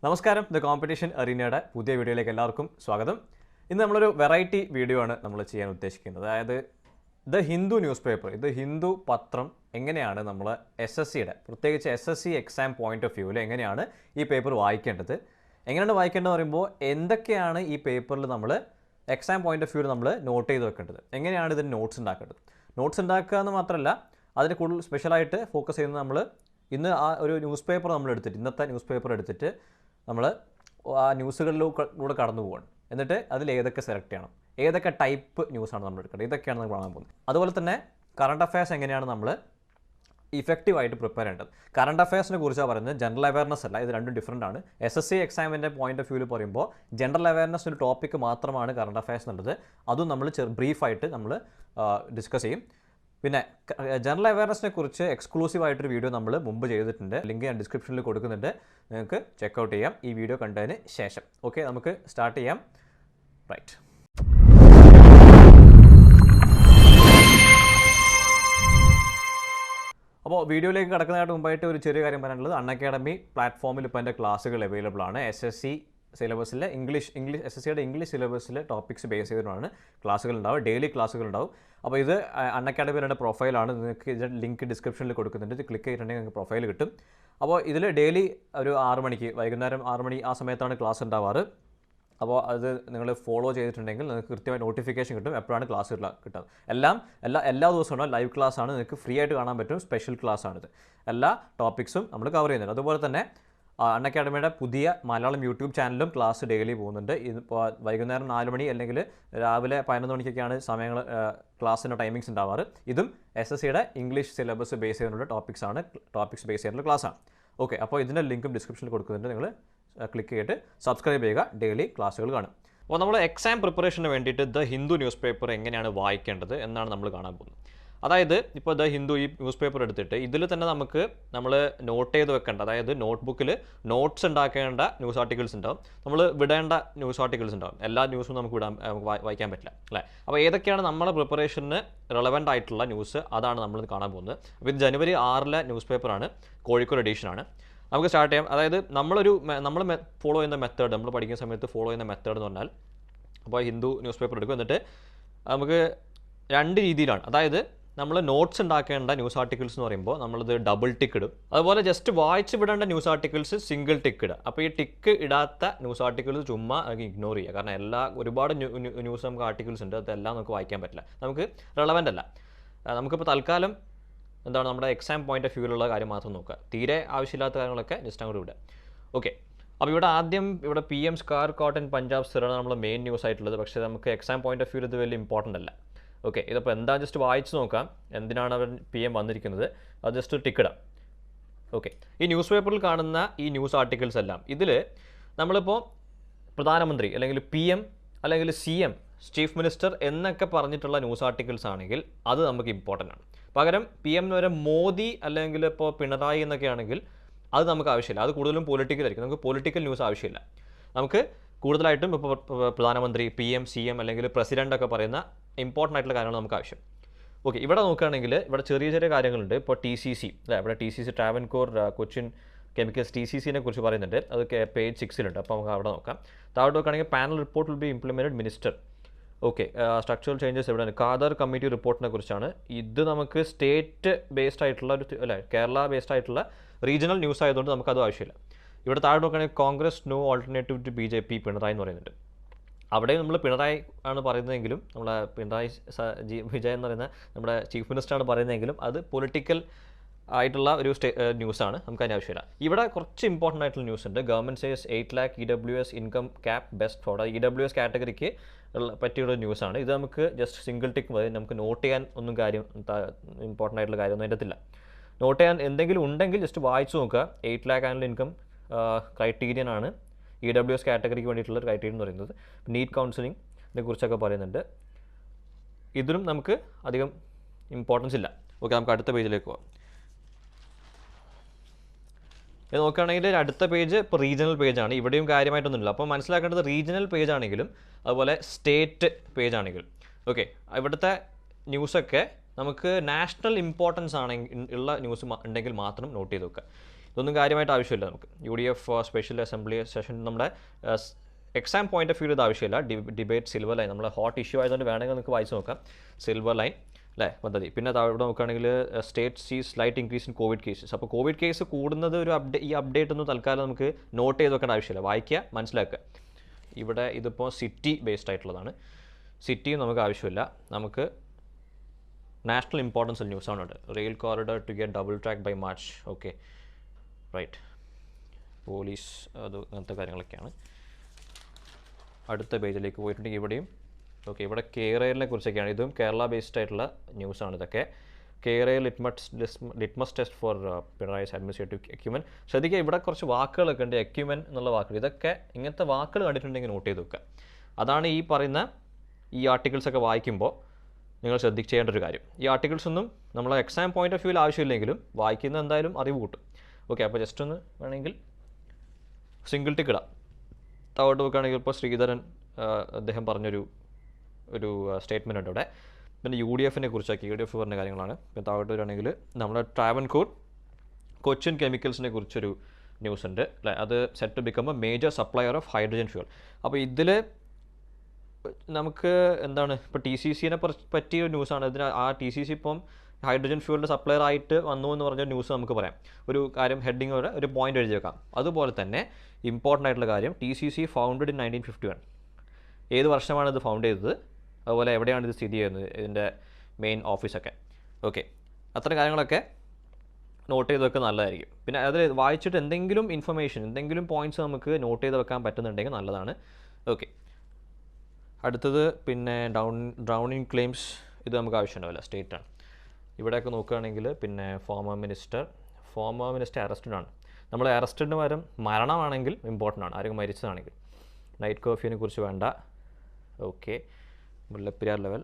നമസ്കാരം, the competition അറീനയുടെ പുതിയ വീഡിയോയിലേക്ക് എല്ലാവർക്കും സ്വാഗതം. ഇന്ന് നമ്മളൊരു വെറൈറ്റി വീഡിയോ ആണ് നമ്മൾ ചെയ്യാൻ ഉദ്ദേശിക്കുന്നത്. അതായത് ദ ഹിന്ദു ന്യൂസ് പേപ്പർ, ഇത് ഹിന്ദു പത്രം എങ്ങനെയാണ് നമ്മൾ SSCയുടെ പ്രത്യേകിച്ച് SSC എക്സാം പോയിന്റ് ഓഫ് വ്യൂവിൽ എങ്ങനെയാണ് ഈ പേപ്പർ വായിക്കേണ്ടത്, എങ്ങനെയാണ് വായിക്കേണ്ടത് പറയുമ്പോൾ എന്തൊക്കെയാണ് ഈ പേപ്പറിൽ നമ്മൾ എക്സാം പോയിന്റ് ഓഫ് വ്യൂവിൽ നമ്മൾ നോട്ട് ചെയ്ത് വെക്കേണ്ടത്, എങ്ങനെയാണ് ഇതിന് നോട്ട്സ് ഉണ്ടാക്കേണ്ടത്. നോട്ട്സ് ഉണ്ടാക്കുക എന്ന് മാത്രമല്ല, അതിന് കൂടുതൽ സ്പെഷ്യലായിട്ട് ഫോക്കസ് ചെയ്യുന്നത് നമ്മൾ ഇന്ന് ആ ഒരു ന്യൂസ് പേപ്പർ നമ്മൾ എടുത്തിട്ട്, ഇന്നത്തെ ന്യൂസ് പേപ്പർ എടുത്തിട്ട് നമ്മൾ ആ ന്യൂസുകളിലൂടെ കടന്നു പോകണം. എന്നിട്ട് അതിൽ ഏതൊക്കെ സെലക്ട് ചെയ്യണം, ഏതൊക്കെ ടൈപ്പ് ന്യൂസാണ് നമ്മൾ എടുക്കേണ്ടത്, ഇതൊക്കെയാണ് നമ്മൾ കാണാൻ പോകുന്നത്. അതുപോലെ തന്നെ കറണ്ട് അഫയേഴ്സ് എങ്ങനെയാണ് നമ്മൾ ഇഫക്റ്റീവായിട്ട് പ്രിപ്പയർ ചെയ്യേണ്ടത്. കറണ്ട് അഫയേഴ്സിനെ കുറിച്ചാണ് പറയുന്നത്, ജനറൽ അവയർനെസ് അല്ല. ഇത് രണ്ടും ഡിഫറൻ്റ് ആണ്. SSC എക്സാമിൻ്റെ പോയിന്റ് ഓഫ് വ്യൂവിൽ പറയുമ്പോൾ ജനറൽ അവയർനെസ് ഒരു ടോപ്പിക്ക് മാത്രമാണ് കറണ്ട് അഫയേഴ്സ് എന്നുള്ളത്. അതും നമ്മൾ ബ്രീഫായിട്ട് നമ്മൾ ഡിസ്കസ് ചെയ്യും. പിന്നെ ജനറൽ അവയർനെസ്സിനെ കുറിച്ച് എക്സ്ക്ലൂസീവായിട്ടൊരു വീഡിയോ നമ്മൾ മുമ്പ് ചെയ്തിട്ടുണ്ട്. ലിങ്ക് ഞാൻ ഡിസ്ക്രിപ്ഷനിൽ കൊടുക്കുന്നുണ്ട്, നിങ്ങൾക്ക് ചെക്കൗട്ട് ചെയ്യാം ഈ വീഡിയോ കണ്ടതിന് ശേഷം. ഓക്കെ, നമുക്ക് സ്റ്റാർട്ട് ചെയ്യാം. റൈറ്റ്, അപ്പോൾ വീഡിയോയിലേക്ക് കടക്കുന്നതിന് മുമ്പായിട്ട് ഒരു ചെറിയ കാര്യം പറയാനുള്ളത്, അൺഅക്കാഡമി പ്ലാറ്റ്ഫോമിൽ ഇപ്പോൾ എൻ്റെ ക്ലാസ്സുകൾ അവൈലബിൾ ആണ്. SSC സിലബസിലെ ഇംഗ്ലീഷ് SSCയുടെ ഇംഗ്ലീഷ് സിലബസിൽ ടോപ്പിക്സ് ബേസ് ചെയ്തിട്ടാണ് ക്ലാസ്സുകൾ ഉണ്ടാവും, ഡെയിലി ക്ലാസ്സുകൾ ഉണ്ടാവും. അപ്പോൾ ഇത് അൺഅക്കാഡമിയുടെ പ്രൊഫൈലാണ്. നിങ്ങൾക്ക് ഇതിൻ്റെ ലിങ്ക് ഡിസ്ക്രിപ്ഷനിൽ കൊടുക്കുന്നുണ്ട്. ഇത് ക്ലിക്ക് ചെയ്തിട്ടുണ്ടെങ്കിൽ നിങ്ങൾക്ക് പ്രൊഫൈൽ കിട്ടും. അപ്പോൾ ഇതിൽ ഡെയിലി ഒരു 6 മണിക്ക്, വൈകുന്നേരം 6 മണി ആ സമയത്താണ് ക്ലാസ് ഉണ്ടാവാറ്. അപ്പോൾ അത് നിങ്ങൾ ഫോളോ ചെയ്തിട്ടുണ്ടെങ്കിൽ നിങ്ങൾക്ക് കൃത്യമായി നോട്ടിഫിക്കേഷൻ കിട്ടും എപ്പോഴാണ് ക്ലാസ് കിട്ടുന്നത്. എല്ലാ ദിവസവും ലൈവ് ക്ലാസ് ആണ്, നിങ്ങൾക്ക് ഫ്രീ ആയിട്ട് കാണാൻ പറ്റും. സ്പെഷ്യൽ ക്ലാസ് ആണിത്. എല്ലാ ടോപ്പിക്സും നമ്മൾ കവർ ചെയ്യുന്നുണ്ട്. അതുപോലെ തന്നെ അൺഅക്കാഡമിയുടെ പുതിയ മലയാളം യൂട്യൂബ് ചാനലും ക്ലാസ് ഡെയിലി പോകുന്നുണ്ട്. ഇതിപ്പോൾ വൈകുന്നേരം 4 മണി അല്ലെങ്കിൽ രാവിലെ 11 മണിക്കൊക്കെയാണ് സമയങ്ങൾ, ക്ലാസ്സിൻ്റെ ടൈമിങ്സ് ഉണ്ടാവാറ്. ഇതും SSCയുടെ ഇംഗ്ലീഷ് സിലബസ് ബേസ് ചെയ്തിട്ടുള്ള ടോപ്പിക്സ് ബേസ് ചെയ്തിട്ടുള്ള ക്ലാസ്സാണ്. ഓക്കെ, അപ്പോൾ ഇതിൻ്റെ ലിങ്കും ഡിസ്ക്രിപ്ഷനിൽ കൊടുക്കുന്നുണ്ട്. നിങ്ങൾ ക്ലിക്ക് ചെയ്തിട്ട് സബ്സ്ക്രൈബ് ചെയ്യുക, ഡെയിലി ക്ലാസ്സുകൾ കാണും. അപ്പോൾ നമ്മൾ എക്സാം പ്രിപ്പറേഷന് വേണ്ടിയിട്ട് ദ ഹിന്ദു ന്യൂസ് പേപ്പർ എങ്ങനെയാണ് വായിക്കേണ്ടത് എന്നാണ് നമ്മൾ കാണാൻ പോകുന്നത്. അതായത് ഇപ്പോൾ ദ ഹിന്ദു ഈ ന്യൂസ് പേപ്പർ എടുത്തിട്ട് ഇതിൽ തന്നെ നമ്മൾ നോട്ട് ചെയ്ത് വെക്കേണ്ട, അതായത് നോട്ട്ബുക്കിൽ നോട്ട്സ് ഉണ്ടാക്കേണ്ട ന്യൂസ് ആർട്ടിക്കിൾസ് ഉണ്ടാവും, നമ്മൾ വിടേണ്ട ന്യൂസ് ആർട്ടിക്കിൾസ് ഉണ്ടാവും. എല്ലാ ന്യൂസും നമുക്ക് വായിക്കാൻ പറ്റില്ല അല്ലേ. അപ്പോൾ ഏതൊക്കെയാണ് നമ്മുടെ പ്രിപ്പറേഷന് റെലവൻ്റ് ആയിട്ടുള്ള ന്യൂസ്, അതാണ് നമ്മൾ കാണാൻ പോകുന്നത്. അപ്പോൾ ഇത് ജനുവരി 6 ന്യൂസ് പേപ്പറാണ്, കോഴിക്കോട് എഡീഷനാണ്. നമുക്ക് സ്റ്റാർട്ട് ചെയ്യാം. അതായത് നമ്മൾ ഫോളോ ചെയ്യുന്ന മെത്തേഡ്, നമ്മൾ പഠിക്കുന്ന സമയത്ത് ഫോളോ ചെയ്യുന്ന മെത്തേഡ് എന്ന് പറഞ്ഞാൽ, അപ്പോൾ ഹിന്ദു ന്യൂസ് പേപ്പർ എടുക്കും. എന്നിട്ട് നമുക്ക് 2 രീതിയിലാണ്. അതായത് നമ്മൾ നോട്ട്സ് ഉണ്ടാക്കേണ്ട ന്യൂസ് ആർട്ടിക്കിൾസ് എന്ന് പറയുമ്പോൾ നമ്മളിത് ഡബിൾ ടിക്ക് ഇടും. അതുപോലെ ജസ്റ്റ് വായിച്ച് വിടേണ്ട ന്യൂസ് ആർട്ടിക്കിൾസ് സിംഗിൾ ടിക്ക് ഇടുക. അപ്പോൾ ഈ ടിക്ക് ഇടാത്ത ന്യൂസ് ആർട്ടിക്കിൾസ് ചുമ്മാ ഇഗ്നോർ ചെയ്യുക. കാരണം ഒരുപാട് ന്യൂസ് നമുക്ക് ആർട്ടിക്കിൾസ് ഉണ്ട്, അതെല്ലാം നമുക്ക് വായിക്കാൻ പറ്റില്ല, നമുക്ക് റെലവൻ്റ് അല്ല. നമുക്കിപ്പോൾ തൽക്കാലം എന്താണ് നമ്മുടെ എക്സാം പോയിന്റ് ഓഫ് വ്യൂവിലുള്ള കാര്യം മാത്രം നോക്കുക. തീരെ ആവശ്യമില്ലാത്ത കാര്യങ്ങളൊക്കെ ജസ്റ്റ് അങ്ങോട്ട് വിടുക. ഓക്കെ, അപ്പോൾ ഇവിടെ PM സ്കാർ കോട്ടൺ പഞ്ചാബ് സിറാണ് നമ്മൾ മെയിൻ ന്യൂസ് ആയിട്ടുള്ളത്. പക്ഷേ നമുക്ക് എക്സാം പോയിന്റ് ഓഫ് വ്യൂവിൽ ഇത് വലിയ ഇമ്പോർട്ടൻ്റ് അല്ല. ഓക്കെ, ഇതിപ്പോൾ എന്താ ജസ്റ്റ് വായിച്ച് നോക്കാം എന്തിനാണ് അവർ PM വന്നിരിക്കുന്നത്, അത് ജസ്റ്റ് ടിക്കിടാം. ഓക്കെ, ഈ ന്യൂസ് പേപ്പറിൽ കാണുന്ന ഈ ന്യൂസ് ആർട്ടിക്കിൾസ് എല്ലാം ഇതിൽ നമ്മളിപ്പോൾ പ്രധാനമന്ത്രി അല്ലെങ്കിൽ PM അല്ലെങ്കിൽ CM ചീഫ് മിനിസ്റ്റർ എന്നൊക്കെ പറഞ്ഞിട്ടുള്ള ന്യൂസ് ആർട്ടിക്കിൾസ് ആണെങ്കിൽ അത് നമുക്ക് ഇമ്പോർട്ടൻ്റ് ആണ്. പകരം PM എന്ന് വരെ മോദി അല്ലെങ്കിൽ ഇപ്പോൾ പിണറായി എന്നൊക്കെ ആണെങ്കിൽ അത് നമുക്ക് ആവശ്യമില്ല. അത് കൂടുതലും പൊളിറ്റിക്കൽ ആയിരിക്കും. നമുക്ക് പൊളിറ്റിക്കൽ ന്യൂസ് ആവശ്യമില്ല. നമുക്ക് കൂടുതലായിട്ടും ഇപ്പോൾ പ്രധാനമന്ത്രി, PM, CM അല്ലെങ്കിൽ പ്രസിഡൻ്റ് ഒക്കെ പറയുന്ന ഇമ്പോർട്ടൻ്റ് ആയിട്ടുള്ള കാര്യങ്ങൾ നമുക്ക് ആവശ്യം. ഓക്കെ, ഇവിടെ നോക്കുകയാണെങ്കിൽ ഇവിടെ ചെറിയ ചെറിയ കാര്യങ്ങളുണ്ട്. ഇപ്പോൾ TCC അല്ലേ, ഇവിടെ TCC ട്രാവൻകൂർ കൊച്ചിൻ കെമിക്കൽസ് TCCനെ കുറിച്ച് പറയുന്നുണ്ട്. അത് പേജ് 6 അപ്പോൾ നമുക്ക് അവിടെ നോക്കാം. താഴോട്ട് നോക്കുകയാണെങ്കിൽ panel report will be implemented minister. Okay, structural changes എവിടെയാണ്, ഖാദർ കമ്മിറ്റി റിപ്പോർട്ടിനെ കുറിച്ചാണ്. ഇത് നമുക്ക് സ്റ്റേറ്റ് ബേസ്ഡ് ആയിട്ടുള്ള കേരള ബേസ്ഡ് ആയിട്ടുള്ള റീജിയണൽ ന്യൂസ് ആയതുകൊണ്ട് നമുക്കത് ആവശ്യമില്ല. ഇവിടെ താഴെ നോക്കുകയാണെങ്കിൽ Congress no alternative to BJP Pinarayi എന്ന് പറയുന്നുണ്ട്. അവിടെ നമ്മൾ പിണറായി ആണ് പറയുന്നതെങ്കിലും, നമ്മളെ പിണറായി വിജയൻ എന്ന് പറയുന്ന നമ്മുടെ ചീഫ് മിനിസ്റ്ററാണ് പറയുന്നതെങ്കിലും അത് പൊളിറ്റിക്കൽ ആയിട്ടുള്ള ഒരു ന്യൂസാണ്, നമുക്ക് അതിന് ആവശ്യമില്ല. ഇവിടെ കുറച്ച് ഇമ്പോർട്ടൻ്റ് ആയിട്ടുള്ള ന്യൂസ് ഉണ്ട്. Government says 8 lakh EWS income cap best for EWS കാറ്റഗറിക്ക് പറ്റിയുള്ള ന്യൂസാണ്. ഇത് നമുക്ക് ജസ്റ്റ് സിംഗിൾ ടിക്ക് മതി, നമുക്ക് നോട്ട് ചെയ്യാൻ ഒന്നും ഇമ്പോർട്ടൻ്റ് ആയിട്ടുള്ള കാര്യമൊന്നും അതിൻ്റെ ഇല്ല. നോട്ട് ചെയ്യാൻ എന്തെങ്കിലും ഉണ്ടെങ്കിൽ ജസ്റ്റ് വായിച്ചു നോക്കുക. 8 lakh ആനുവൽ ഇൻകം ക്രൈറ്റീരിയൻ ആണ് EWS കാറ്റഗറിക്ക് വേണ്ടിയിട്ടുള്ള ക്രൈറ്റീരിയൻ എന്ന് പറയുന്നത്. നീറ്റ് കൗൺസിലിങ്ങിനെ കുറിച്ചൊക്കെ പറയുന്നുണ്ട്. ഇതിലും നമുക്ക് അധികം ഇമ്പോർട്ടൻസ് ഇല്ല. ഓക്കെ, നമുക്ക് അടുത്ത പേജിലേക്ക് പോകാം. ഇത് നോക്കുകയാണെങ്കിൽ അടുത്ത പേജ് ഇപ്പോൾ റീജിയണൽ പേജാണ്. ഇവിടെയും കാര്യമായിട്ടൊന്നുമില്ല. അപ്പോൾ മനസ്സിലാക്കേണ്ടത് റീജിയണൽ പേജ് ആണെങ്കിലും അതുപോലെ സ്റ്റേറ്റ് പേജ് ആണെങ്കിലും ഓക്കെ, ഇവിടുത്തെ ന്യൂസൊക്കെ നമുക്ക് നാഷണൽ ഇമ്പോർട്ടൻസ് ആണെങ്കിൽ ഉള്ള ന്യൂസ് ഉണ്ടെങ്കിൽ മാത്രം നോട്ട് ചെയ്ത് വെക്കുക. ഇതൊന്നും കാര്യമായിട്ട് ആവശ്യമില്ല നമുക്ക്. UDF സ്പെഷ്യൽ അസംബ്ലി സെഷൻ നമ്മുടെ എക്സാം പോയിന്റ് ഓഫ് വ്യൂ ഇത് ആവശ്യമില്ല. ഡിബേറ്റ് സിൽവർ ലൈൻ നമ്മുടെ ഹോട്ട് ഇഷ്യൂ ആയതുകൊണ്ട് വേണമെങ്കിൽ നമുക്ക് വായിച്ച് നോക്കാം. സിൽവർ ലൈൻ അല്ലേ പദ്ധതി. പിന്നെ ഇവിടെ നോക്കുകയാണെങ്കിൽ state sees slight increase in covid cases. അപ്പോൾ കോവിഡ് കേസ് കൂടുന്നത് ഈ അപ്ഡേറ്റ് ഒന്നും തൽക്കാലം നമുക്ക് നോട്ട് ചെയ്ത് വെക്കേണ്ട ആവശ്യമില്ല. വായിക്കുക, മനസ്സിലാക്കുക. ഇവിടെ ഇതിപ്പോൾ സിറ്റി ബേസ്ഡ് ആയിട്ടുള്ളതാണ്. സിറ്റിയും നമുക്ക് ആവശ്യമില്ല. നമുക്ക് നാഷണൽ ഇമ്പോർട്ടൻസ് ന്യൂസാണ് ഉണ്ട്. Rail corridor to get double track by March. Okay right. Police അത് അങ്ങനത്തെ കാര്യങ്ങളൊക്കെയാണ്. അടുത്ത പേജിലേക്ക് പോയിട്ടുണ്ടെങ്കിൽ ഇവിടെയും ഓക്കെ ഇവിടെ കേരളിനെ കുറിച്ചൊക്കെയാണ്. ഇതും കേരള ബേസ്ഡ് ആയിട്ടുള്ള ന്യൂസാണ് ഇതൊക്കെ. കേരള ലിറ്റ്മസ് ടെസ്റ്റ് ഫോർ പിണറായിസ് അഡ്മിനിസ്ട്രേറ്റീവ് എക്യുമെൻ. ശ്രദ്ധിക്കുക, ഇവിടെ കുറച്ച് വാക്കുകളൊക്കെ ഉണ്ട്. എക്യുമെൻ എന്നുള്ള വാക്കുകൾ, ഇതൊക്കെ ഇങ്ങനത്തെ വാക്കുകൾ കണ്ടിട്ടുണ്ടെങ്കിൽ നോട്ട് ചെയ്ത് വെക്കുക. അതാണ് ഈ പറയുന്ന ഈ ആർട്ടിക്കിൾസൊക്കെ വായിക്കുമ്പോൾ നിങ്ങൾ ചെയ്യേണ്ട ഒരു കാര്യം. ഈ ആർട്ടിക്കിൾസ് ഒന്നും നമ്മളെ എക്സാം പോയിന്റ് ഓഫ് വ്യൂവിൽ ആവശ്യമില്ലെങ്കിലും വായിക്കുന്ന എന്തായാലും അറിവ് കൂട്ടും. ഓക്കെ, അപ്പോൾ ജസ്റ്റ് ഒന്ന് വേണമെങ്കിൽ സിംഗിൾ ടിക്ക് ഇടാം. താഴോട്ട് നോക്കുകയാണെങ്കിൽ ഇപ്പോൾ ശ്രീധരൻ അദ്ദേഹം പറഞ്ഞൊരു സ്റ്റേറ്റ്മെൻ്റ് ഉണ്ട് അവിടെ. പിന്നെ UDF കുറിച്ചൊക്കെ UDF പറഞ്ഞ കാര്യങ്ങളാണ്. പിന്നെ താഴോട്ട് വരികയാണെങ്കിൽ നമ്മുടെ ട്രാവൻകൂർ കൊച്ചിൻ കെമിക്കൽസിനെ കുറിച്ചൊരു ന്യൂസ് ഉണ്ട് അല്ലേ. അത് set to become a major supplier of hydrogen fuel. അപ്പോൾ ഇതിൽ നമുക്ക് എന്താണ് ഇപ്പോൾ TCCനെ പറ്റിയ ന്യൂസാണ്. ആ TCC ഇപ്പം ഹൈഡ്രജൻ ഫ്യൂലിൻ്റെ സപ്ലയർ ആയിട്ട് വന്നു എന്ന് പറഞ്ഞ ന്യൂസ് നമുക്ക് പറയാം. ഒരു കാര്യം ഹെഡിങ്ങോടെ ഒരു പോയിന്റ് എഴുതി വെക്കാം. അതുപോലെ തന്നെ ഇമ്പോർട്ടൻ്റ് ആയിട്ടുള്ള കാര്യം TCC ഫൗണ്ടഡ് ഇൻ 1951. ഏത് വർഷമാണ് ഇത് ഫൗണ്ട് ചെയ്തത്, അതുപോലെ എവിടെയാണ് ഇത് സ്ഥിതി ചെയ്യുന്നത്, ഇതിൻ്റെ മെയിൻ ഓഫീസൊക്കെ. ഓക്കെ, അത്തരം കാര്യങ്ങളൊക്കെ നോട്ട് ചെയ്ത് വെക്കുക നല്ലതായിരിക്കും. പിന്നെ അത് വായിച്ചിട്ട് എന്തെങ്കിലും ഇൻഫർമേഷൻ, എന്തെങ്കിലും പോയിൻറ്റ്സ് നമുക്ക് നോട്ട് ചെയ്ത് വെക്കാൻ പറ്റുന്നുണ്ടെങ്കിൽ നല്ലതാണ്. ഓക്കെ, അടുത്തത് പിന്നെ ഡ്രൗണിങ് ക്ലെയിംസ്. ഇത് നമുക്ക് ആവശ്യമുണ്ടാവില്ല, സ്റ്റേറ്റാണ്. ഇവിടെയൊക്കെ നോക്കുകയാണെങ്കിൽ പിന്നെ ഫോമർ മിനിസ്റ്റർ അറസ്റ്റഡ് ആണ്. നമ്മൾ അറസ്റ്റഡിന് പകരം മരണമാണെങ്കിൽ ഇമ്പോർട്ടൻ്റ് ആണ്, ആരെങ്കിലും മരിച്ചതാണെങ്കിൽ. നൈറ്റ് കർഫ്യൂവിനെ കുറിച്ച് വേണ്ട. Okay, Mullaperiyar level.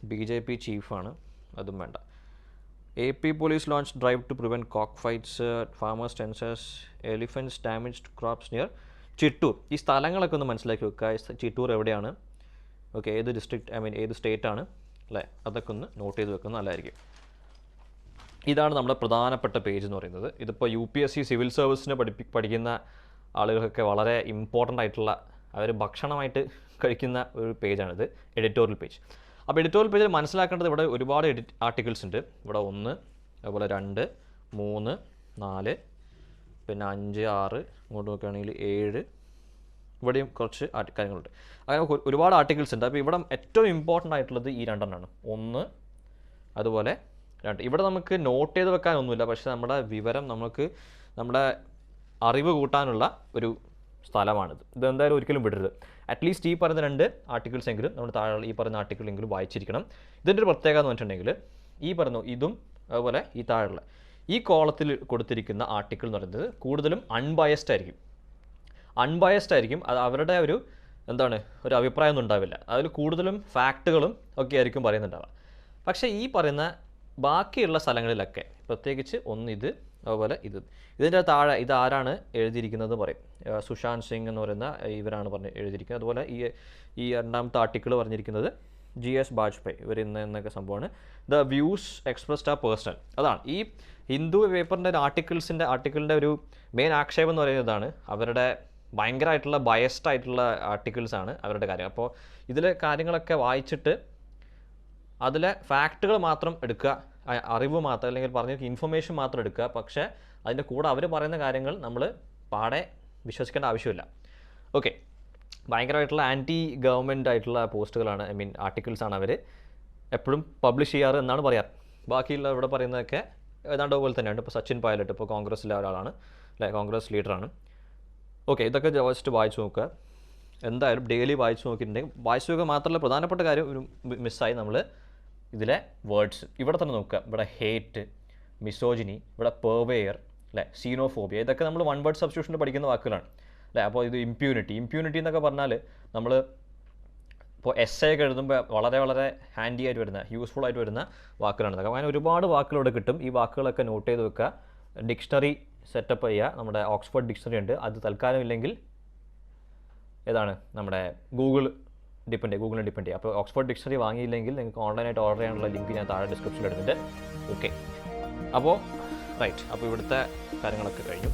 BJP ചീഫാണ്, അതും വേണ്ട. AP police launch drive to prevent cock fights, farmers tensions, elephants damaged crops near Chittoor. ഈ സ്ഥലങ്ങളൊക്കെ ഒന്ന് മനസ്സിലാക്കി വെക്കുക. ചിറ്റൂർ എവിടെയാണ്, ഓക്കെ, ഏത് ഡിസ്ട്രിക്റ്റ് ഏത് സ്റ്റേറ്റാണ് അല്ലേ, അതൊക്കെ ഒന്ന് നോട്ട് ചെയ്ത് വെക്കുന്നത് നല്ലതായിരിക്കും. ഇതാണ് നമ്മുടെ പ്രധാനപ്പെട്ട പേജ് എന്ന് പറയുന്നത്. ഇതിപ്പോൾ UPSC സിവിൽ സർവീസിന് പഠിക്കുന്ന ആളുകൾക്കൊക്കെ വളരെ ഇമ്പോർട്ടൻ്റ് ആയിട്ടുള്ള, അവർ ഭക്ഷണമായിട്ട് കഴിക്കുന്ന ഒരു പേജാണിത്, എഡിറ്റോറിയൽ പേജ്. അപ്പോൾ എഡിറ്റോറിയൽ പേജിൽ മനസ്സിലാക്കേണ്ടത് ഇവിടെ ഒരുപാട് ആർട്ടിക്കിൾസ് ഉണ്ട്. ഇവിടെ 1, അതുപോലെ 2, 3, 4, പിന്നെ 5, 6, ഇങ്ങോട്ട് നോക്കുകയാണെങ്കിൽ 7, ഇവിടെയും കുറച്ച് കാര്യങ്ങളുണ്ട്. അങ്ങനെ ഒരുപാട് ആർട്ടിക്കിൾസ് ഉണ്ട്. അപ്പോൾ ഇവിടെ ഏറ്റവും ഇമ്പോർട്ടൻ്റ് ആയിട്ടുള്ളത് ഈ 2 എണ്ണമാണ്. 1, അതുപോലെ 2. ഇവിടെ നമുക്ക് നോട്ട് ചെയ്ത് വെക്കാനൊന്നുമില്ല, പക്ഷേ നമ്മുടെ വിവരം നമ്മുടെ അറിവ് കൂട്ടാനുള്ള ഒരു സ്ഥലമാണിത്. ഇതെന്തായാലും ഒരിക്കലും വിടരുത്. അറ്റ്ലീസ്റ്റ് ഈ പറയുന്ന 2 ആർട്ടിക്കിൾസ് എങ്കിലും നമ്മൾ താഴെ ഈ പറയുന്ന ആർട്ടിക്കിളെങ്കിലും വായിച്ചിരിക്കണം. ഇതിൻ്റെ ഒരു പ്രത്യേകത എന്ന് വെച്ചിട്ടുണ്ടെങ്കിൽ ഈ പറയുന്ന ഇതും അതുപോലെ ഈ താഴെയുള്ള ഈ കോളത്തിൽ കൊടുത്തിരിക്കുന്ന ആർട്ടിക്കിൾ എന്ന് പറയുന്നത് കൂടുതലും അൺബയസ്ഡ് ആയിരിക്കും. അത് അവരുടെ ഒരു അഭിപ്രായമൊന്നും ഉണ്ടാവില്ല. അതിൽ കൂടുതലും ഫാക്റ്റുകളും ഒക്കെ ആയിരിക്കും പറയുന്നുണ്ടാവുക. പക്ഷേ ഈ പറയുന്ന ബാക്കിയുള്ള സ്ഥലങ്ങളിലൊക്കെ, പ്രത്യേകിച്ച് ഇത്, അതുപോലെ ഇതിൻ്റെ താഴെ ഇതാരാണ് എഴുതിയിരിക്കുന്നത് പറയും. സുശാന്ത് സിംഗ് എന്ന് പറയുന്ന ഇവരാണ് എഴുതിയിരിക്കുന്നത്. അതുപോലെ ഈ രണ്ടാമത്തെ ആർട്ടിക്കിൾ പറഞ്ഞിരിക്കുന്നത് GS ബാജ്പേയി ഇവർ എന്നൊക്കെ സംഭവമാണ്. The views expressed are personal. അതാണ് ഈ ഹിന്ദു പേപ്പറിൻ്റെ ആർട്ടിക്കിളിൻ്റെ ഒരു മെയിൻ ആക്ഷേപം എന്ന് പറയുന്നതാണ് അവരുടെ ഭയങ്കരമായിട്ടുള്ള ബയസ്ഡ് ആയിട്ടുള്ള ആർട്ടിക്കിൾസാണ് അവരുടെ കാര്യം. അപ്പോൾ ഇതിലെ കാര്യങ്ങളൊക്കെ വായിച്ചിട്ട് അതിലെ ഫാക്റ്റുകൾ മാത്രം എടുക്കുക, അറിവ് മാത്രം, അല്ലെങ്കിൽ പറഞ്ഞ ഇൻഫർമേഷൻ മാത്രം എടുക്കുക. പക്ഷേ അതിൻ്റെ കൂടെ അവർ പറയുന്ന കാര്യങ്ങൾ നമ്മൾ പാടെ വിശ്വസിക്കേണ്ട ആവശ്യമില്ല. ഓക്കെ, ഭയങ്കരമായിട്ടുള്ള ആൻറ്റി ഗവൺമെൻറ് ആയിട്ടുള്ള പോസ്റ്റുകളാണ്, ആർട്ടിക്കിൾസാണ് അവർ എപ്പോഴും പബ്ലിഷ് ചെയ്യാറ് എന്നാണ് പറയാറ്. ബാക്കിയുള്ള ഇവിടെ പറയുന്നതൊക്കെ ഏതാണ്ട് പോലെ തന്നെയാണ്. ഇപ്പോൾ സച്ചിൻ പൈലറ്റ് ഇപ്പോൾ കോൺഗ്രസ്സിലെ ഒരാളാണ് അല്ലേ, കോൺഗ്രസ് ലീഡറാണ്. ഓക്കെ, ഇതൊക്കെ ജസ്റ്റ് വായിച്ചു നോക്കുക. എന്തായാലും ഡെയിലി വായിച്ചു നോക്കിയിട്ടുണ്ടെങ്കിൽ വായിച്ചു നോക്കുക മാത്രമല്ല, പ്രധാനപ്പെട്ട കാര്യം ഒരു മിസ്സായി നമ്മൾ ഇതിലെ വേർഡ്സ് ഇവിടെ തന്നെ നോക്കുക. ഇവിടെ ഹേറ്റ്, മിസോജിനി, ഇവിടെ പെർവെയർ അല്ലേ, സീനോഫോബിയ, ഇതൊക്കെ നമ്മൾ 1 വേർഡ് സബ്സ്റ്റിറ്റ്യൂഷനിൽ പഠിക്കുന്ന വാക്കുകളാണ് അല്ലേ. അപ്പോൾ ഇത് ഇമ്പ്യൂണിറ്റി എന്നൊക്കെ പറഞ്ഞാൽ നമ്മൾ ഇപ്പോൾ essay ഒക്കെ എഴുതുമ്പോൾ വളരെ വളരെ ഹാൻഡി ആയിട്ട് വരുന്ന, യൂസ്ഫുൾ ആയിട്ട് വരുന്ന വാക്കുകളാണ് ഇതൊക്കെ. അങ്ങനെ ഒരുപാട് വാക്കുകൾ ഇവിടെ കിട്ടും. ഈ വാക്കുകളൊക്കെ നോട്ട് ചെയ്ത് വെക്കുക. ഡിക്ഷണറി സെറ്റപ്പ് ചെയ്യുക. നമ്മുടെ ഓക്സ്ഫോർഡ് ഡിക്ഷണറി ഉണ്ട്, അത് തൽക്കാലം ഇല്ലെങ്കിൽ നമ്മുടെ ഗൂഗിളിനെ ഡിപ്പെൻഡ് ചെയ്യുക. അപ്പോൾ ഓക്സ്ഫോർഡ് ഡിക്ഷണറി വാങ്ങിയില്ലെങ്കിൽ നിങ്ങൾക്ക് ഓൺലൈനായിട്ട് ഓർഡർ ചെയ്യാനുള്ള ലിങ്ക് ഞാൻ താഴെ ഡിസ്ക്രിപ്ഷനിൽ ഇടുന്നുണ്ട്. ഓക്കെ, അപ്പോൾ റൈറ്റ്, അപ്പോൾ ഇവിടുത്തെ കാര്യങ്ങളൊക്കെ കഴിഞ്ഞു.